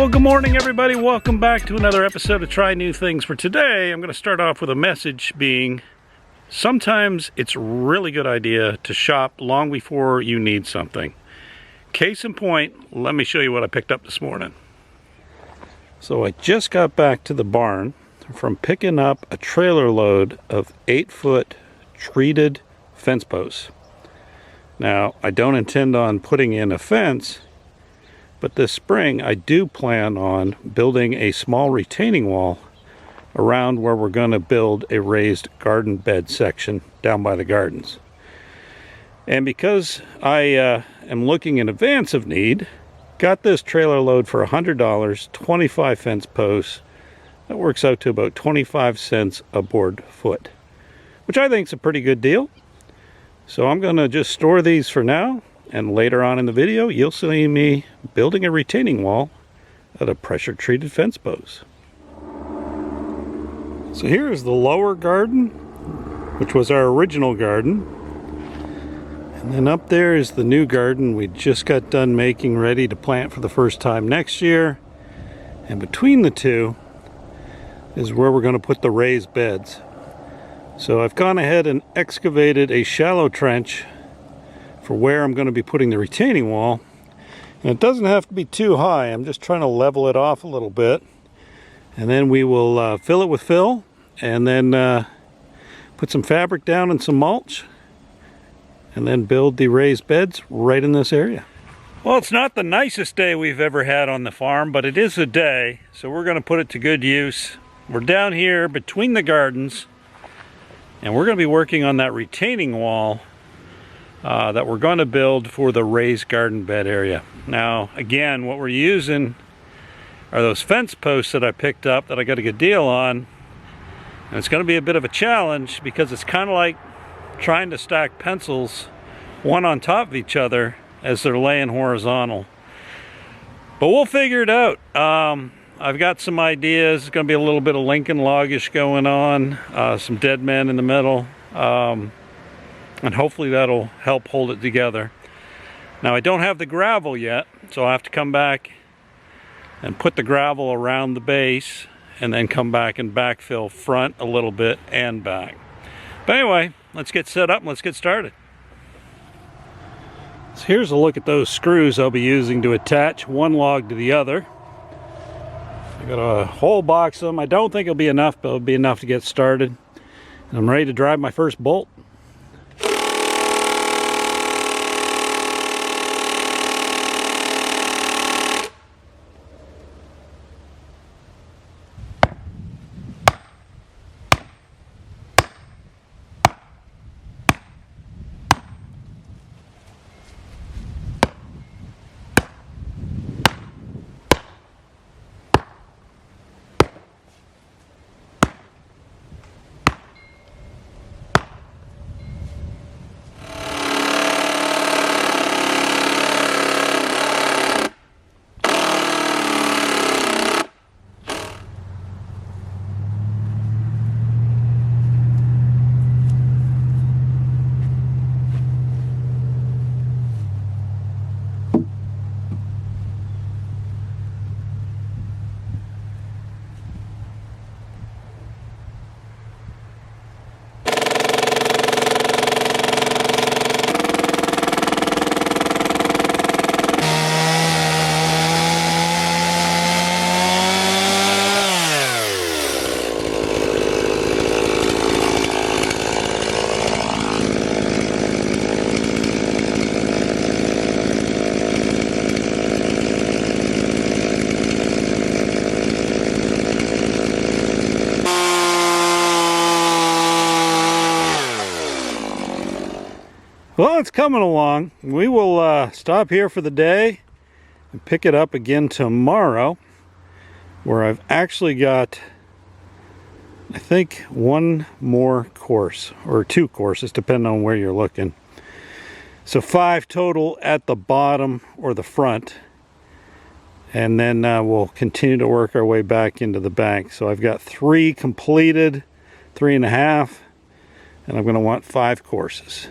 Well, good morning, everybody. Welcome back to another episode of Try New Things. For today, I'm going to start off with a message being, sometimes it's a really good idea to shop long before you need something. Case in point, let me show you what I picked up this morning. So I just got back to the barn from picking up a trailer load of 8-foot treated fence posts. Now, I don't intend on putting in a fence, but this spring I do plan on building a small retaining wall around where we're going to build a raised garden bed section down by the gardens. And because I am looking in advance of need, got this trailer load for $100, 25 fence posts. That works out to about 25 cents a board foot, which I think is a pretty good deal. So I'm going to just store these for now, and later on in the video you'll see me building a retaining wall out of pressure treated fence posts. So here's the lower garden, which was our original garden, and then up there is the new garden we just got done making, ready to plant for the first time next year. And between the two is where we're going to put the raised beds. So I've gone ahead and excavated a shallow trench for where I'm going to be putting the retaining wall. And it doesn't have to be too high. I'm just trying to level it off a little bit. And then we will fill it with fill, and then put some fabric down and some mulch, and then build the raised beds right in this area. Well, it's not the nicest day we've ever had on the farm, but it is a day, so we're going to put it to good use. We're down here between the gardens, and we're going to be working on that retaining wall that we're going to build for the raised garden bed area. Now, again, what we're using are those fence posts that I picked up that I got a good deal on. And it's going to be a bit of a challenge because it's kind of like trying to stack pencils one on top of each other as they're laying horizontal. But we'll figure it out. I've got some ideas. It's going to be a little bit of Lincoln Logish going on, some dead men in the middle, and hopefully that'll help hold it together. Now, I don't have the gravel yet, so I'll have to come back and put the gravel around the base and then come back and backfill front a little bit and back. But anyway, let's get set up and let's get started. So here's a look at those screws I'll be using to attach one log to the other. I got a whole box of them. I don't think it'll be enough, but it'll be enough to get started. And I'm ready to drive my first bolt. Well, it's coming along. We will stop here for the day and pick it up again tomorrow, where I've actually got, I think, one more course, or 2 courses, depending on where you're looking. So 5 total at the bottom or the front, and then we'll continue to work our way back into the bank. So I've got 3 completed, 3.5, and I'm going to want 5 courses.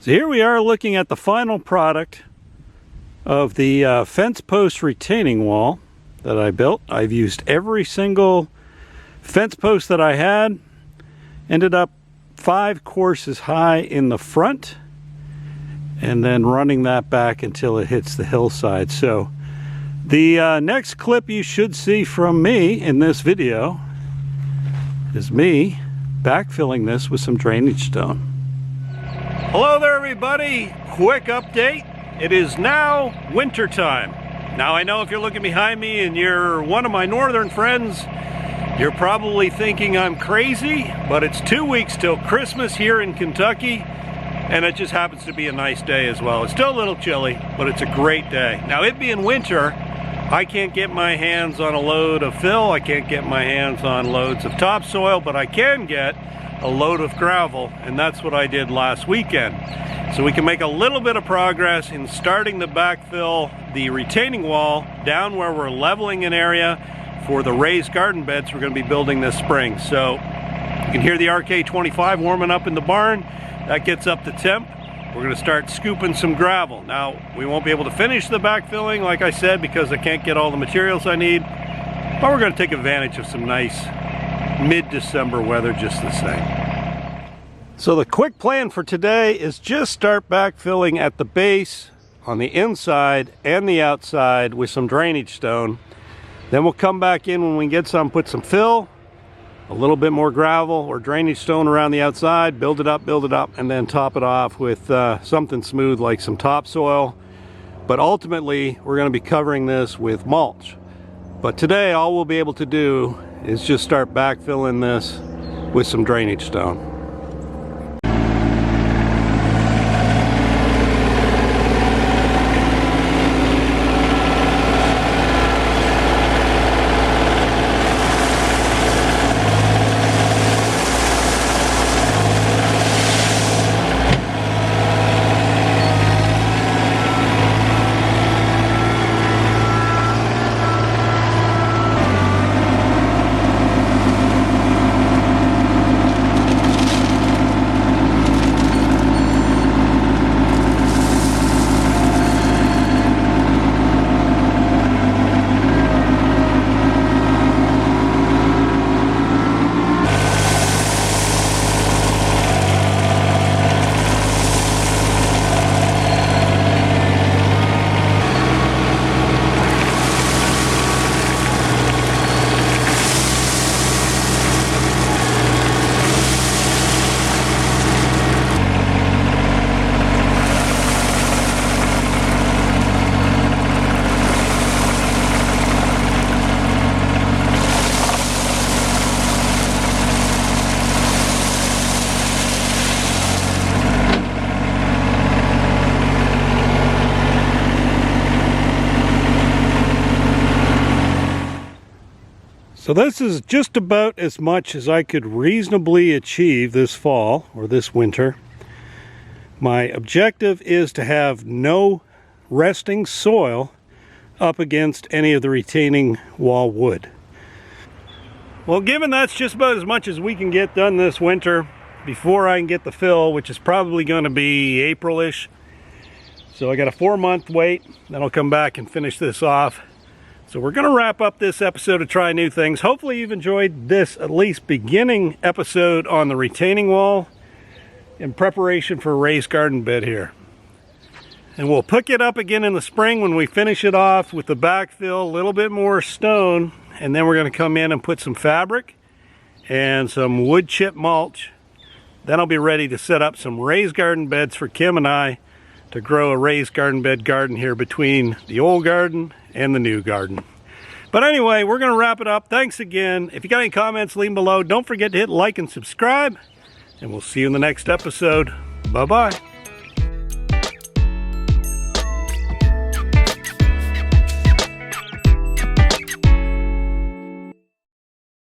So here we are looking at the final product of the fence post retaining wall that I built. I've used every single fence post that I had. Ended up 5 courses high in the front and then running that back until it hits the hillside. So the next clip you should see from me in this video is me backfilling this with some drainage stone. Hello there everybody, quick update. It is now winter time. Now I know if you're looking behind me and you're one of my northern friends, you're probably thinking I'm crazy, but it's 2 weeks till Christmas here in Kentucky, and it just happens to be a nice day as well. It's still a little chilly, but it's a great day. Now it being winter, I can't get my hands on a load of fill, I can't get my hands on loads of topsoil, but I can get a load of gravel, and that's what I did last weekend. So we can make a little bit of progress in starting to backfill the retaining wall down where we're leveling an area for the raised garden beds we're going to be building this spring. So you can hear the RK25 warming up in the barn. That gets up to temp. We're going to start scooping some gravel. Now we won't be able to finish the backfilling like I said because I can't get all the materials I need, but we're going to take advantage of some nice mid-December weather just the same. So the quick plan for today is just start backfilling at the base on the inside and the outside with some drainage stone. Then we'll come back in when we get some, put some fill, a little bit more gravel or drainage stone around the outside, build it up, and then top it off with something smooth like some topsoil. But ultimately, we're going to be covering this with mulch. But today, all we'll be able to do is just start backfilling this with some drainage stone. So this is just about as much as I could reasonably achieve this fall or this winter. My objective is to have no resting soil up against any of the retaining wall wood. Well, given that's just about as much as we can get done this winter before I can get the fill, which is probably going to be April-ish. So I got a 4-month wait, then I'll come back and finish this off. So we're going to wrap up this episode of Try New Things. Hopefully you've enjoyed this at least beginning episode on the retaining wall in preparation for a raised garden bed here. And we'll pick it up again in the spring when we finish it off with the backfill, a little bit more stone, and then we're going to come in and put some fabric and some wood chip mulch. Then I'll be ready to set up some raised garden beds for Kim and I to grow a raised garden bed garden here between the old garden and the new garden. But anyway, we're going to wrap it up. Thanks again. If you got any comments, leave them below. Don't forget to hit like and subscribe, and we'll see you in the next episode. Bye-bye.